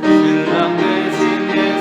신랑 대신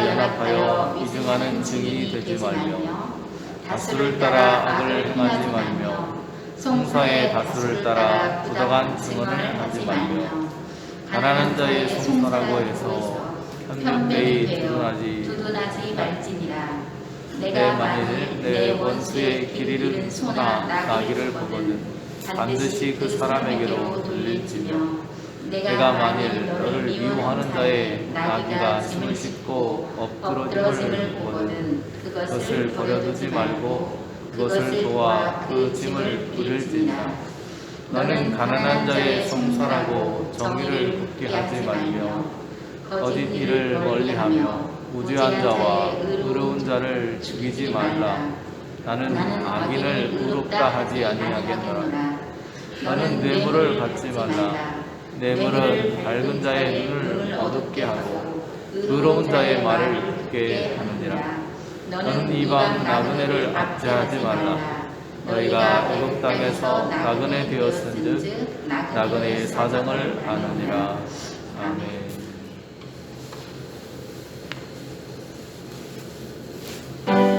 연합하여 이중하는 증인이 되지 말며 다수를 따라 악을 행하지 말며 송사의 다수를 따라 부당한 증언을 하지 말며 가난한 자의 송사라고 해서 편견되이 두둔하지 말지니라. 내가 만일 내 원수의 길 잃은 소나 나귀를 보거든 반드시 그 사람에게로 돌릴지며 내가 만일 너를 미워하는 자의 나귀가 짐을 싣고 엎드러짐을 보거든 그것을 버려두지 말고 그것을 도와 그 짐을 부릴지니라. 너는 가난한 자의 송사라고 정의를 굳게 하지 말며 거짓 일을 멀리하며 무죄한 자와 의로운 자를 죽이지 말라. 나는 악인을 의롭다 하지 아니하겠노라. 너는 뇌물을 받지 말라. 뇌물은 밝은 자의 눈을 어둡게 하고 의로운 자의 말을 듣게 하느니라. 너는 이방 나그네를 압제하지 말라. 너희가 애굽 땅에서 나그네 되었은즉 나그네의 사정을 아느니라. 아멘. 나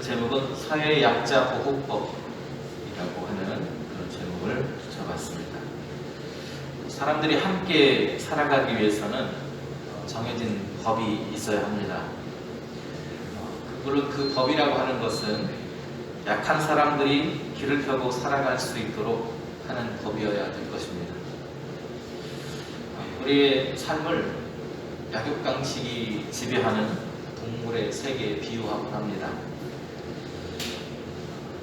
제목은 사회약자보호법이라고 하는 그런 제목을 붙여봤습니다. 사람들이 함께 살아가기 위해서는 정해진 법이 있어야 합니다. 물론 그 법이라고 하는 것은 약한 사람들이 길을 펴고 살아갈 수 있도록 하는 법이어야 될 것입니다. 우리의 삶을 약육강식이 지배하는 동물의 세계에 비유하고 합니다.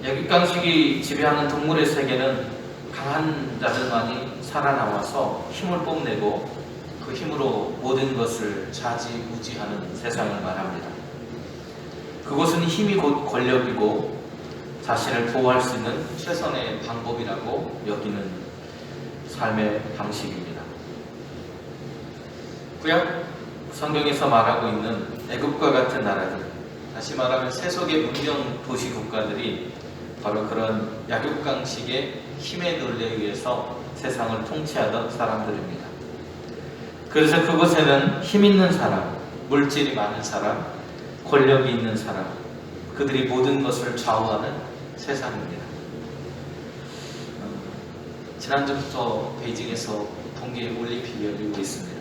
약육강식이 지배하는 동물의 세계는 강한 자들만이 살아남아서 힘을 뽐내고 그 힘으로 모든 것을 좌지우지하는 세상을 말합니다. 그것은 힘이 곧 권력이고 자신을 보호할 수 있는 최선의 방법이라고 여기는 삶의 방식입니다. 구약 성경에서 말하고 있는 애굽과 같은 나라들, 다시 말하면 세속의 문명 도시 국가들이 바로 그런 약육강식의 힘에 놀래 의해서 세상을 통치하던 사람들입니다. 그래서 그곳에는 힘 있는 사람, 물질이 많은 사람, 권력이 있는 사람, 그들이 모든 것을 좌우하는 세상입니다. 지난주부터 베이징에서 동계올림픽이 열리고 있습니다.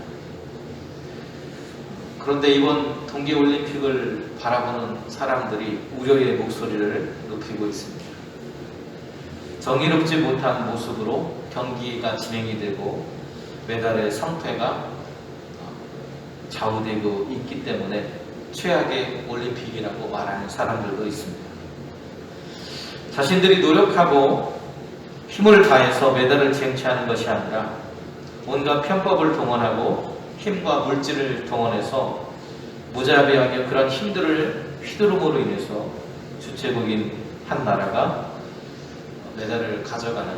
그런데 이번 동계올림픽을 바라보는 사람들이 우려의 목소리를 높이고 있습니다. 정의롭지 못한 모습으로 경기가 진행이 되고 메달의 성패가 좌우되고 있기 때문에 최악의 올림픽이라고 말하는 사람들도 있습니다. 자신들이 노력하고 힘을 다해서 메달을 쟁취하는 것이 아니라 온갖 편법을 동원하고 힘과 물질을 동원해서 무자비하게 그런 힘들을 휘두름으로 인해서 주체국인 한 나라가 메달을 가져가는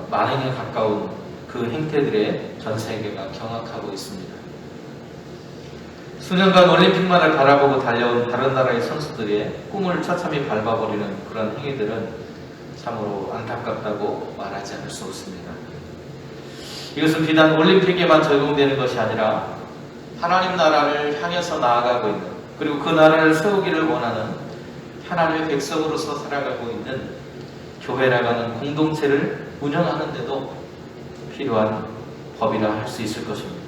만행에 가까운 그 행태들에 전 세계가 경악하고 있습니다. 수년간 올림픽만을 바라보고 달려온 다른 나라의 선수들의 꿈을 처참히 밟아버리는 그런 행위들은 참으로 안타깝다고 말하지 않을 수 없습니다. 이것은 비단 올림픽에만 적용되는 것이 아니라 하나님 나라를 향해서 나아가고 있는, 그리고 그 나라를 세우기를 원하는 하나님의 백성으로서 살아가고 있는 교회라고 하는 공동체를 운영하는 데도 필요한 법이라 할 수 있을 것입니다.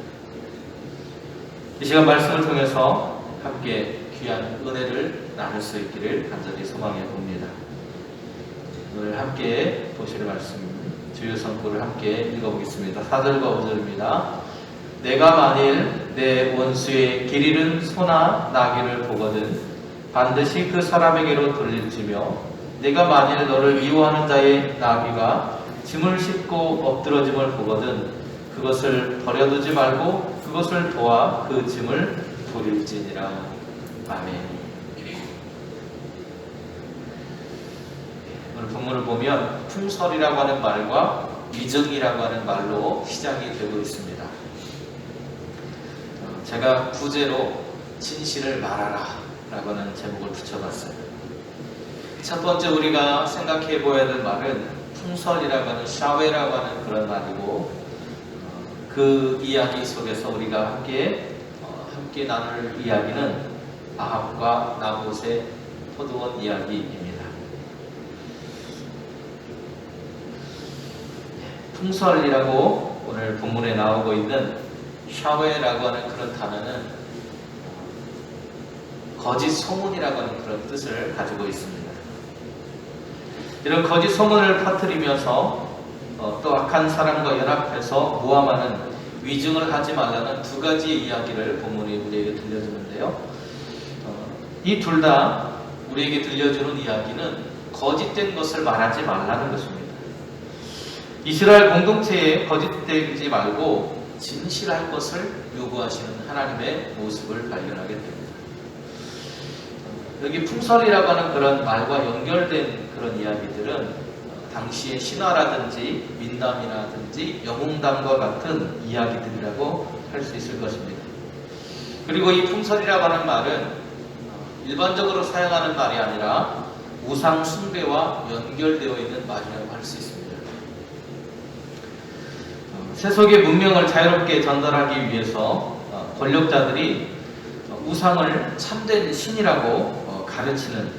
이 시간 말씀을 통해서 함께 귀한 은혜를 나눌 수 있기를 간절히 소망해 봅니다. 오늘 함께 보실 말씀 주요 선포를 함께 읽어보겠습니다. 4절과 5절입니다. 내가 만일 내 원수의 길 잃은 소나 나귀를 보거든 반드시 그 사람에게로 돌릴지며 내가 만일 너를 미워하는 자의 나귀가 짐을 싣고 엎드러짐을 보거든 그것을 버려두지 말고 그것을 도와 그 짐을 돌릴지니라. 아멘. 오늘 본문을 보면 풍설이라고 하는 말과 위증이라고 하는 말로 시작이 되고 있습니다. 제가 부제로 진실을 말하라 라고 하는 제목을 붙여봤어요. 첫 번째 우리가 생각해 보아야 될 말은 풍설이라고 하는 샤웨라고 하는 그런 말이고, 그 이야기 속에서 우리가 함께 나눌 이야기는 아합과 나봇의 포도원 이야기입니다. 풍설이라고 오늘 본문에 나오고 있는 샤웨라고 하는 그런 단어는 거짓 소문이라고 하는 그런 뜻을 가지고 있습니다. 이런 거짓 소문을 퍼뜨리면서 또 악한 사람과 연합해서 모함하는 위증을 하지 말라는 두 가지의 이야기를 본문이 우리에게 들려주는데요. 이 둘 다 우리에게 들려주는 이야기는 거짓된 것을 말하지 말라는 것입니다. 이스라엘 공동체에 거짓되지 말고 진실할 것을 요구하시는 하나님의 모습을 발견하게 됩니다. 여기 풍설이라고 하는 그런 말과 연결된 그런 이야기들은 당시의 신화라든지 민담이라든지 영웅담과 같은 이야기들이라고 할 수 있을 것입니다. 그리고 이 풍설이라고 하는 말은 일반적으로 사용하는 말이 아니라 우상 숭배와 연결되어 있는 말이라고 할 수 있습니다. 세속의 문명을 자유롭게 전달하기 위해서 권력자들이 우상을 참된 신이라고 가르치는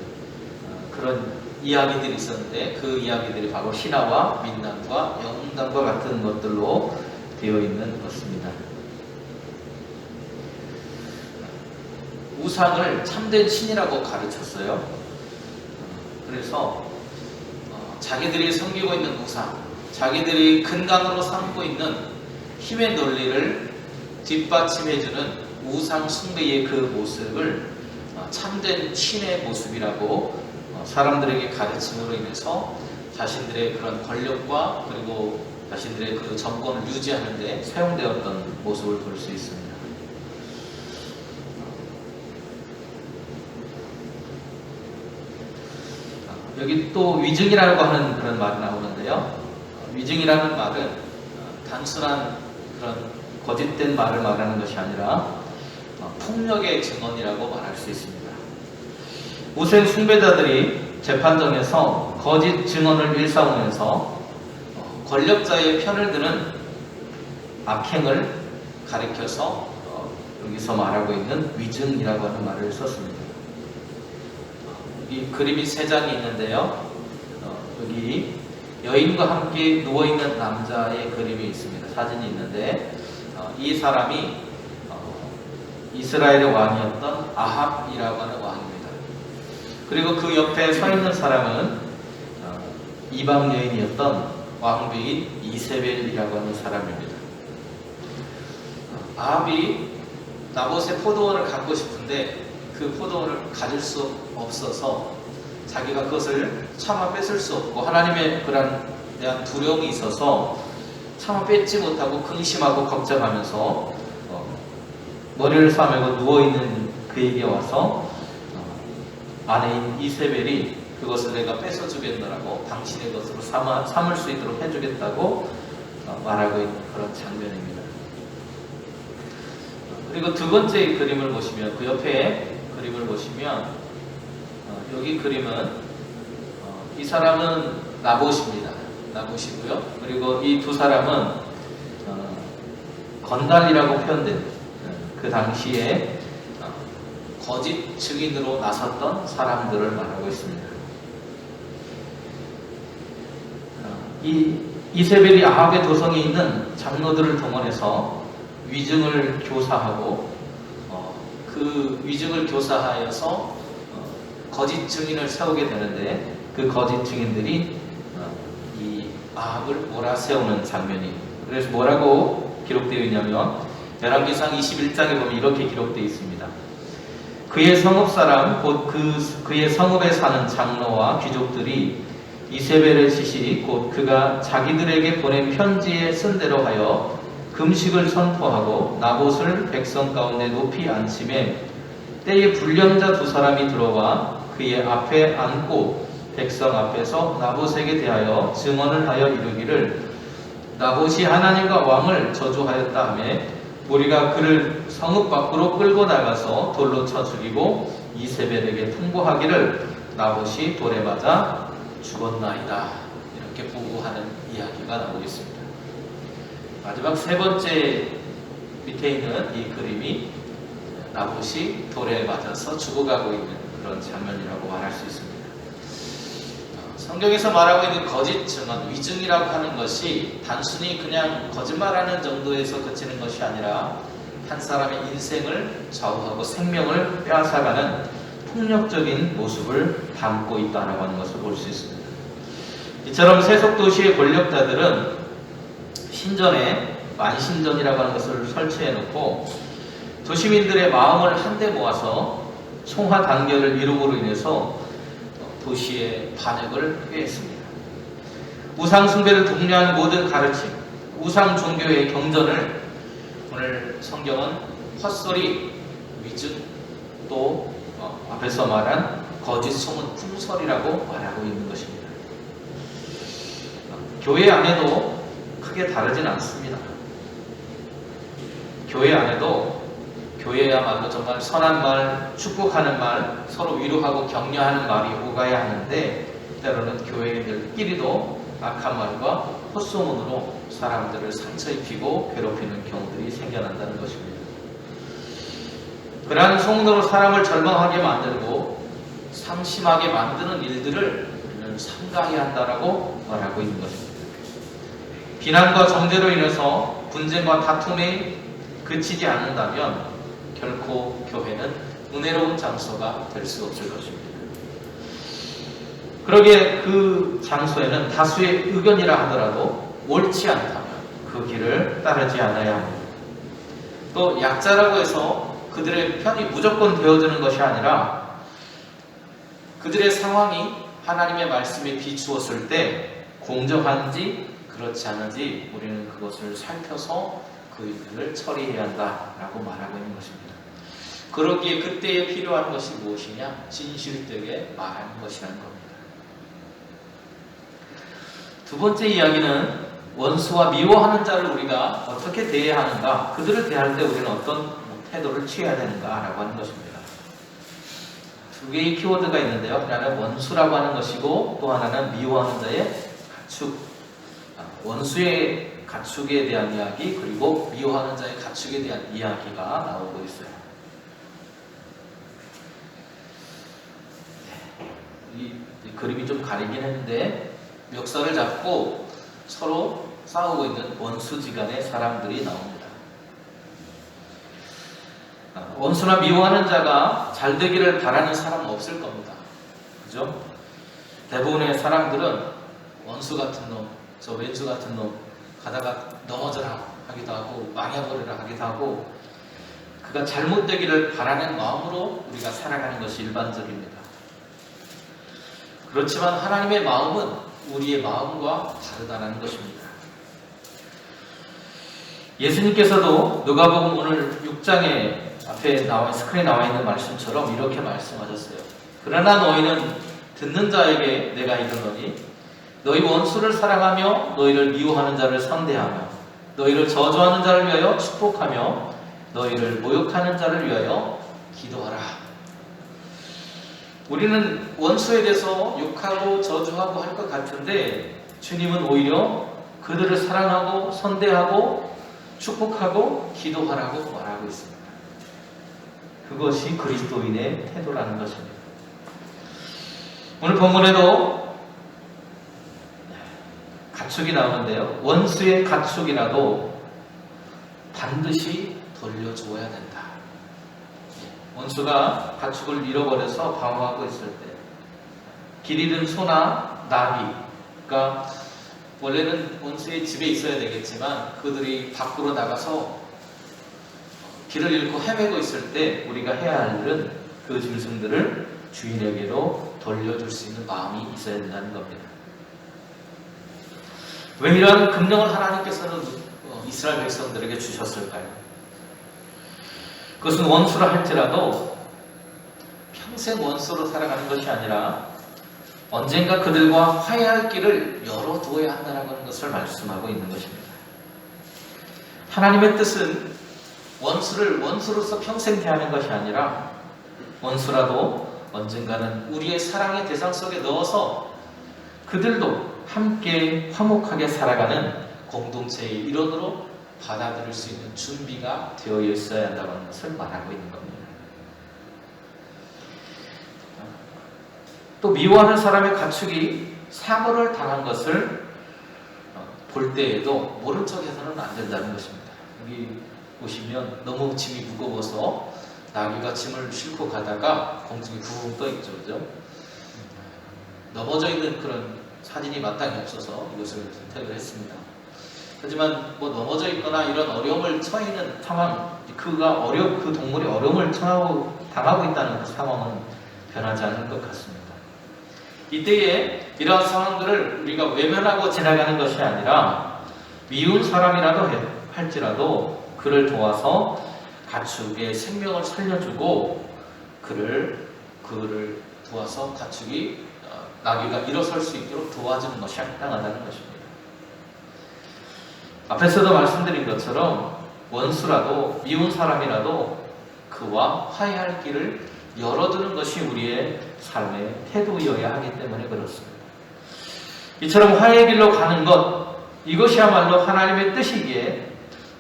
그런 이야기들이 있었는데 그 이야기들이 바로 신화와 민담과 영웅담과 같은 것들로 되어 있는 것입니다. 우상을 참된 신이라고 가르쳤어요. 그래서 자기들이 섬기고 있는 우상, 자기들이 근간으로 삼고 있는 힘의 논리를 뒷받침해주는 우상 숭배의 그 모습을 참된 신의 모습이라고 사람들에게 가르침으로 인해서 자신들의 그런 권력과 그리고 자신들의 그 정권을 유지하는 데 사용되었던 모습을 볼 수 있습니다. 여기 또 위증이라고 하는 그런 말이 나오는데요. 위증이라는 말은 단순한 그런 거짓된 말을 말하는 것이 아니라 폭력의 증언이라고 말할 수 있습니다. 우상 숭배자들이 재판정에서 거짓 증언을 일삼으면서 권력자의 편을 드는 악행을 가리켜서 여기서 말하고 있는 위증이라고 하는 말을 썼습니다. 이 그림이 3장이 있는데요. 여기 여인과 함께 누워있는 남자의 그림이 있습니다. 사진이 있는데 이 사람이 이스라엘의 왕이었던 아합이라고 하는 왕입니다. 그리고 그 옆에 서 있는 사람은 이방 여인이었던 왕비인 이세벨이라고 하는 사람입니다. 아합이 나봇의 포도원을 갖고 싶은데 그 포도원을 가질 수 없어서 자기가 그것을 차마 뺏을 수 없고 하나님의 그런 대한 두려움이 있어서 차마 뺏지 못하고 근심하고 걱정하면서 머리를 싸매고 누워있는 그에게 와서 아내인 이세벨이 그것을 내가 뺏어주겠노라고 당신의 것으로 삼을 수 있도록 해주겠다고 말하고 있는 그런 장면입니다. 그리고 두 번째 그림을 보시면 그 옆에 그림을 보시면 여기 그림은 이 사람은 나봇입니다. 나봇이고요. 그리고 이 두 사람은 건달이라고 표현된 그 당시에 거짓 증인으로 나섰던 사람들을 말하고 있습니다. 이 이세벨이 아합의 도성에 있는 장로들을 동원해서 위증을 교사하고 그 위증을 교사하여서 거짓 증인을 세우게 되는데 그 거짓 증인들이 이 아합을 몰아세우는 장면이 그래서 뭐라고 기록되어 있냐면 열왕기상 21장에 보면 이렇게 기록되어 있습니다. 그의 성읍 사람 곧 그의 성읍에 사는 장로와 귀족들이 이세벨의 지시 곧 그가 자기들에게 보낸 편지에 쓴 대로 하여 금식을 선포하고 나봇을 백성 가운데 높이 앉히매 때에 불량자 두 사람이 들어와 그의 앞에 앉고 백성 앞에서 나봇에게 대하여 증언을 하여 이르기를 나봇이 하나님과 왕을 저주하였다 하며 우리가 그를 성읍 밖으로 끌고 나가서 돌로 쳐 죽이고 이세벨에게 통보하기를 나봇이 돌에 맞아 죽었나이다. 이렇게 보고하는 이야기가 나오고 있습니다. 마지막 세 번째 밑에 있는 이 그림이 나봇이 돌에 맞아서 죽어가고 있는 그런 장면이라고 말할 수 있습니다. 성경에서 말하고 있는 거짓 증언, 위증이라고 하는 것이 단순히 그냥 거짓말하는 정도에서 그치는 것이 아니라 한 사람의 인생을 좌우하고 생명을 빼앗아가는 폭력적인 모습을 담고 있다고 하는 것을 볼 수 있습니다. 이처럼 세속도시의 권력자들은 신전에 만신전이라고 하는 것을 설치해 놓고 도시민들의 마음을 한데 모아서 총화 단결을 이루므로 인해서 도시의 반역을 꾀했습니다. 우상 숭배를 독려하는 모든 가르침, 우상 종교의 경전을 오늘 성경은 헛소리, 위증, 또 앞에서 말한 거짓 소문, 풍설이라고 말하고 있는 것입니다. 교회 안에도 크게 다르진 않습니다. 교회 안에도 교회야말로 정말 선한 말, 축복하는 말, 서로 위로하고 격려하는 말이 오가야 하는데 때로는 교회들끼리도 악한 말과 헛소문으로 사람들을 상처 입히고 괴롭히는 경우들이 생겨난다는 것입니다. 그러한 소문으로 사람을 절망하게 만들고 상심하게 만드는 일들을 우리는 삼가해야 한다라고 말하고 있는 것입니다. 비난과 정죄로 인해서 분쟁과 다툼이 그치지 않는다면 결코 교회는 은혜로운 장소가 될 수 없을 것입니다. 그러기에 그 장소에는 다수의 의견이라 하더라도 옳지 않다면 그 길을 따르지 않아야 합니다. 또 약자라고 해서 그들의 편이 무조건 되어주는 것이 아니라 그들의 상황이 하나님의 말씀에 비추었을 때 공정한지 그렇지 않은지 우리는 그것을 살펴서 그 일을 처리해야 한다라고 말하고 있는 것입니다. 그러기에 그때에 필요한 것이 무엇이냐? 진실되게 말하는 것이라는 겁니다. 두 번째 이야기는 원수와 미워하는 자를 우리가 어떻게 대해야 하는가, 그들을 대할 때 우리는 어떤 태도를 취해야 되는가라고 하는 것입니다. 두 개의 키워드가 있는데요. 하나는 원수라고 하는 것이고 또 하나는 미워하는 자의 가축. 원수의 가축에 대한 이야기 그리고 미워하는 자의 가축에 대한 이야기가 나오고 있어요. 이 그림이 좀 가리긴 했는데 멱살을 잡고 서로 싸우고 있는 원수지간의 사람들이 나옵니다. 원수나 미워하는 자가 잘 되기를 바라는 사람은 없을 겁니다. 그죠? 대부분의 사람들은 원수 같은 놈, 저 왼수 같은 놈 가다가 넘어져라 하기도 하고 망해버리라 하기도 하고 그가 잘못되기를 바라는 마음으로 우리가 살아가는 것이 일반적입니다. 그렇지만 하나님의 마음은 우리의 마음과 다르다는 것입니다. 예수님께서도 누가복음 오늘 6장에 앞에 스크린에 나와 있는 말씀처럼 이렇게 말씀하셨어요. 그러나 너희는 듣는 자에게 내가 이르노니 너희 원수를 사랑하며 너희를 미워하는 자를 선대하며 너희를 저주하는 자를 위하여 축복하며 너희를 모욕하는 자를 위하여 기도하라. 우리는 원수에 대해서 욕하고 저주하고 할 것 같은데 주님은 오히려 그들을 사랑하고 선대하고 축복하고 기도하라고 말하고 있습니다. 그것이 그리스도인의 태도라는 것입니다. 오늘 본문에도 가축이 나오는데요. 원수의 가축이라도 반드시 돌려주어야 된다. 원수가 가축을 잃어버려서 방황하고 있을 때 길 잃은 소나 나귀가 원래는 원수의 집에 있어야 되겠지만 그들이 밖으로 나가서 길을 잃고 헤매고 있을 때 우리가 해야 할 일은 그 짐승들을 주인에게로 돌려줄 수 있는 마음이 있어야 된다는 겁니다. 왜 이러한 금령을 하나님께서는 이스라엘 백성들에게 주셨을까요? 그것은 원수라 할지라도 평생 원수로 살아가는 것이 아니라 언젠가 그들과 화해할 길을 열어두어야 한다는 것을 말씀하고 있는 것입니다. 하나님의 뜻은 원수를 원수로서 평생 대하는 것이 아니라 원수라도 언젠가는 우리의 사랑의 대상 속에 넣어서 그들도 함께 화목하게 살아가는 공동체의 일원으로 받아들일 수 있는 준비가 되어 있어야 한다는 것을 말하고 있는 겁니다. 또 미워하는 사람의 가축이 사고를 당한 것을 볼 때에도 모른 척해서는 안 된다는 것입니다. 여기 보시면 너무 짐이 무거워서 나귀가 짐을 싣고 가다가 공중에 붕 떠 있죠, 그죠? 넘어져 있는 그런 사진이 마땅히 없어서 이것을 선택을 했습니다. 하지만 넘어져 있거나 이런 어려움을 처해 있는 상황, 그 동물이 어려움을 당하고 있다는 그 상황은 변하지 않을 것 같습니다. 이때에 이러한 상황들을 우리가 외면하고 지나가는 것이 아니라 미운 사람이라도 할지라도 그를 도와서 가축의 생명을 살려주고 그를 도와서 가축이 나귀가 일어설 수 있도록 도와주는 것이 합당하다는 것입니다. 앞에서도 말씀드린 것처럼 원수라도 미운 사람이라도 그와 화해할 길을 열어두는 것이 우리의 삶의 태도이어야 하기 때문에 그렇습니다. 이처럼 화해의 길로 가는 것, 이것이야말로 하나님의 뜻이기에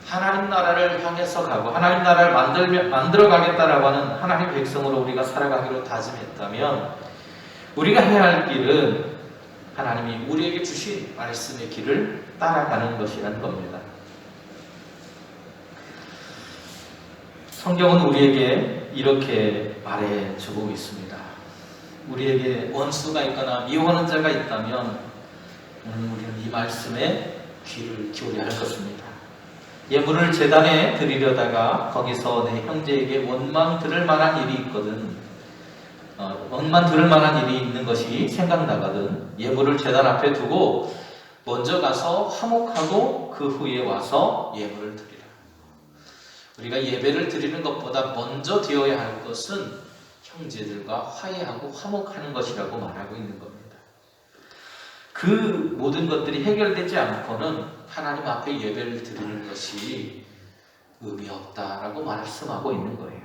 하나님 나라를 향해서 가고 하나님 나라를 만들어 가겠다라고 하는 하나님 백성으로 우리가 살아가기로 다짐했다면 우리가 해야 할 길은 하나님이 우리에게 주신 말씀의 길을 따라가는 것이라는 겁니다. 성경은 우리에게 이렇게 말해주고 있습니다. 우리에게 원수가 있거나 미워하는 자가 있다면 우리는 이 말씀에 귀를 기울여야 할 것입니다. 예물을 제단에 드리려다가 거기서 내 형제에게 원망 들을 만한 일이 있거든, 원망 들을 만한 일이 있는 것이 생각나거든 예물을 제단 앞에 두고 먼저 가서 화목하고 그 후에 와서 예물을 드리라. 우리가 예배를 드리는 것보다 먼저 되어야 할 것은 형제들과 화해하고 화목하는 것이라고 말하고 있는 겁니다. 그 모든 것들이 해결되지 않고는 하나님 앞에 예배를 드리는 것이 의미 없다라고 말씀하고 있는 거예요.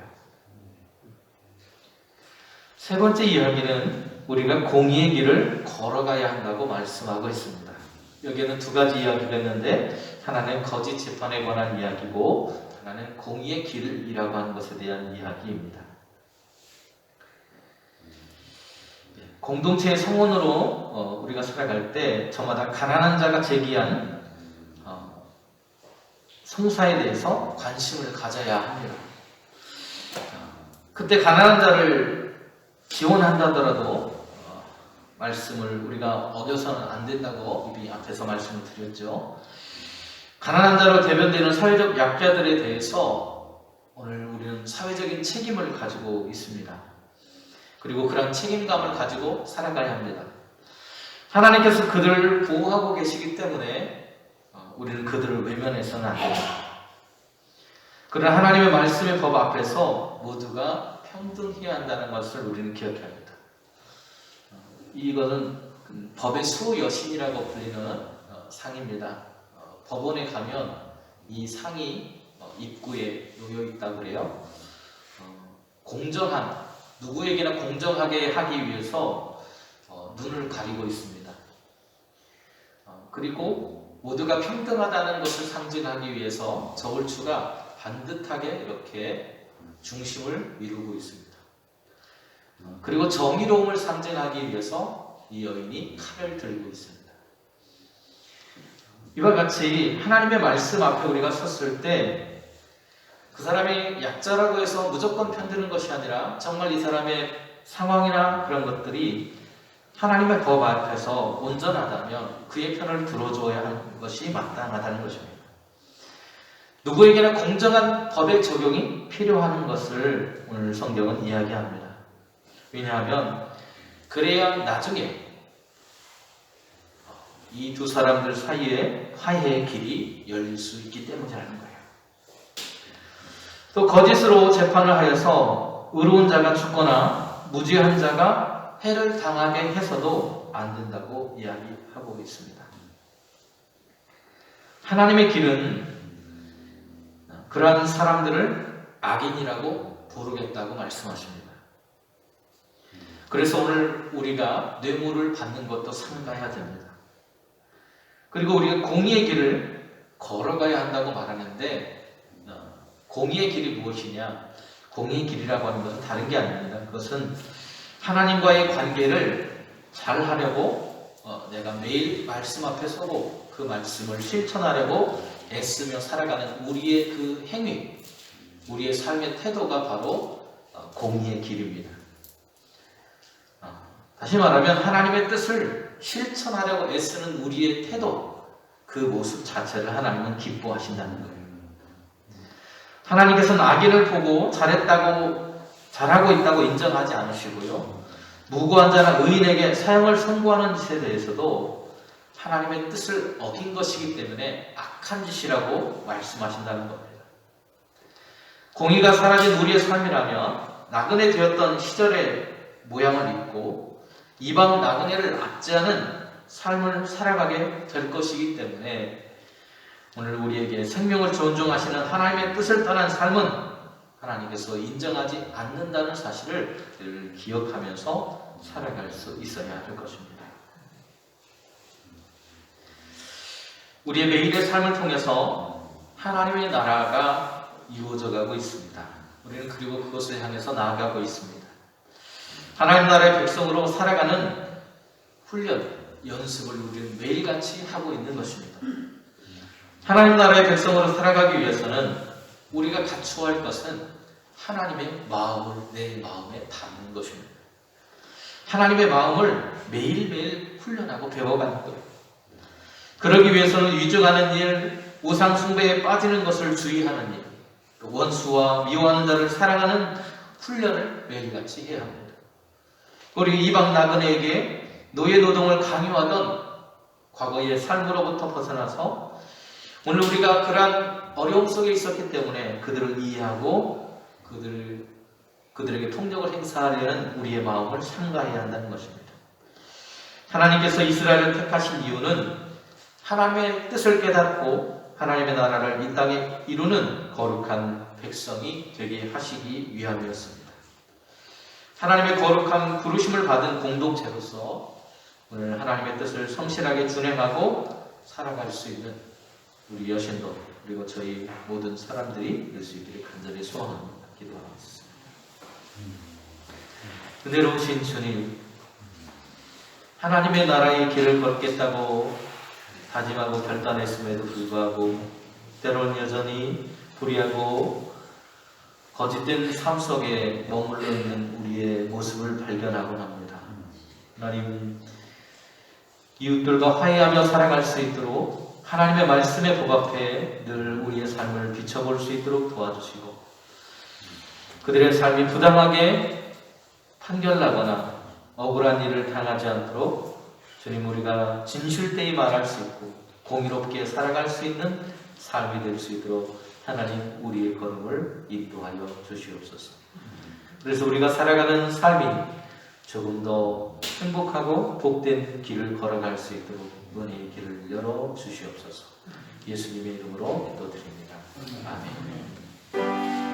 세 번째 이야기는 우리가 공의의 길을 걸어가야 한다고 말씀하고 있습니다. 여기에는 두 가지 이야기가 있는데, 하나는 거짓 재판에 관한 이야기고 하나는 공의의 길이라고 하는 것에 대한 이야기입니다. 공동체의 성원으로 우리가 살아갈 때 저마다 가난한 자가 제기한 성사에 대해서 관심을 가져야 합니다. 그때 가난한 자를 지원한다더라도 말씀을 우리가 어겨서는 안 된다고 이미 앞에서 말씀을 드렸죠. 가난한 자로 대변되는 사회적 약자들에 대해서 오늘 우리는 사회적인 책임을 가지고 있습니다. 그리고 그런 책임감을 가지고 살아가야 합니다. 하나님께서 그들을 보호하고 계시기 때문에 우리는 그들을 외면해서는 안 됩니다. 그러나 하나님의 말씀의 법 앞에서 모두가 평등해야 한다는 것을 우리는 기억해야 합니다. 이것은 법의 수여신이라고 불리는 상입니다. 법원에 가면 이 상이 입구에 놓여 있다고 그래요. 공정한, 누구에게나 공정하게 하기 위해서 눈을 가리고 있습니다. 그리고 모두가 평등하다는 것을 상징하기 위해서 저울추가 반듯하게 이렇게 중심을 이루고 있습니다. 그리고 정의로움을 상징하기 위해서 이 여인이 칼을 들고 있습니다. 이와 같이 하나님의 말씀 앞에 우리가 섰을 때 그 사람이 약자라고 해서 무조건 편드는 것이 아니라 정말 이 사람의 상황이나 그런 것들이 하나님의 법 앞에서 온전하다면 그의 편을 들어줘야 하는 것이 마땅하다는 것입니다. 누구에게나 공정한 법의 적용이 필요한 것을 오늘 성경은 이야기합니다. 왜냐하면 그래야 나중에 이 두 사람들 사이에 화해의 길이 열릴 수 있기 때문이라는 거예요. 또 거짓으로 재판을 하여서 의로운 자가 죽거나 무죄한 자가 해를 당하게 해서도 안 된다고 이야기하고 있습니다. 하나님의 길은 그러한 사람들을 악인이라고 부르겠다고 말씀하십니다. 그래서 오늘 우리가 뇌물을 받는 것도 삼가해야 됩니다. 그리고 우리가 공의의 길을 걸어가야 한다고 말하는데, 공의의 길이 무엇이냐? 공의의 길이라고 하는 것은 다른 게 아닙니다. 그것은 하나님과의 관계를 잘 하려고 내가 매일 말씀 앞에 서고 그 말씀을 실천하려고 애쓰며 살아가는 우리의 그 행위, 우리의 삶의 태도가 바로 공의의 길입니다. 다시 말하면 하나님의 뜻을 실천하려고 애쓰는 우리의 태도, 그 모습 자체를 하나님은 기뻐하신다는 거예요. 하나님께서는 악인을 보고 잘하고 있다고 인정하지 않으시고요, 무고한 자나 의인에게 사형을 선고하는 짓에 대해서도 하나님의 뜻을 어긴 것이기 때문에 악한 짓이라고 말씀하신다는 겁니다. 공의가 사라진 우리의 삶이라면 나그네 되었던 시절의 모양을 잊고 이방 나그네를 압제하는 삶을 살아가게 될 것이기 때문에 오늘 우리에게 생명을 존중하시는 하나님의 뜻을 떠난 삶은 하나님께서 인정하지 않는다는 사실을 늘 기억하면서 살아갈 수 있어야 할 것입니다. 우리의 매일의 삶을 통해서 하나님의 나라가 이루어져 가고 있습니다. 우리는 그리고 그것을 향해서 나아가고 있습니다. 하나님 나라의 백성으로 살아가는 훈련, 연습을 우리는 매일같이 하고 있는 것입니다. 하나님 나라의 백성으로 살아가기 위해서는 우리가 갖추어야 할 것은 하나님의 마음을 내 마음에 담는 것입니다. 하나님의 마음을 매일매일 훈련하고 배워가는 것. 그러기 위해서는 위증하는 일, 우상 숭배에 빠지는 것을 주의하는 일, 원수와 미워하는 자를 사랑하는 훈련을 매일같이 해야 합니다. 우리 이방 나그네에게 노예 노동을 강요하던 과거의 삶으로부터 벗어나서 오늘 우리가 그러한 어려움 속에 있었기 때문에 그들을 이해하고 그들에게 통력을 행사하려는 우리의 마음을 삼가해야 한다는 것입니다. 하나님께서 이스라엘을 택하신 이유는 하나님의 뜻을 깨닫고 하나님의 나라를 이 땅에 이루는 거룩한 백성이 되게 하시기 위함이었습니다. 하나님의 거룩한 부르심을 받은 공동체로서 오늘 하나님의 뜻을 성실하게 준행하고 살아갈 수 있는 우리 여신도 그리고 저희 모든 사람들이 될 수 있기를 간절히 소원합니다. 기도하겠습니다. 은혜로우신 주님, 하나님의 나라의 길을 걷겠다고 다짐하고 결단했음에도 불구하고 때로는 여전히 불의하고 거짓된 삶 속에 머물러 있는 우리의 모습을 발견하곤 합니다. 하나님, 이웃들과 화해하며 살아갈 수 있도록 하나님의 말씀에 부합해 늘 우리의 삶을 비춰볼 수 있도록 도와주시고 그들의 삶이 부당하게 판결나거나 억울한 일을 당하지 않도록 주님, 우리가 진실되이 말할 수 있고 공의롭게 살아갈 수 있는 삶이 될 수 있도록 하나님 우리의 걸음을 인도하여 주시옵소서. 그래서 우리가 살아가는 삶이 조금 더 행복하고 복된 길을 걸어갈 수 있도록 은혜의 길을 열어 주시옵소서. 예수님의 이름으로 기도드립니다. 아멘.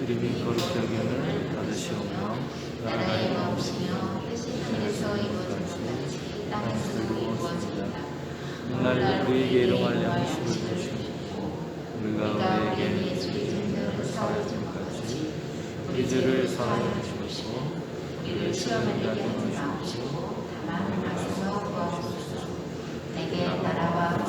이름이 거룩히 여김을 받으시오며 나라의 마음이시며 뜻이 하늘에서 이루어진 것 같이 땅에서도 이루어집니다. 오늘날 우리에게 일용할 양식을 주시옵고 우리가 우리에게 죄 지은 자를 사하여 준 같이 우리 죄를 사하여 주시옵고 우리를 시험하게 하지 마시옵고 다만 악에서 구하옵소서. 내게 나라와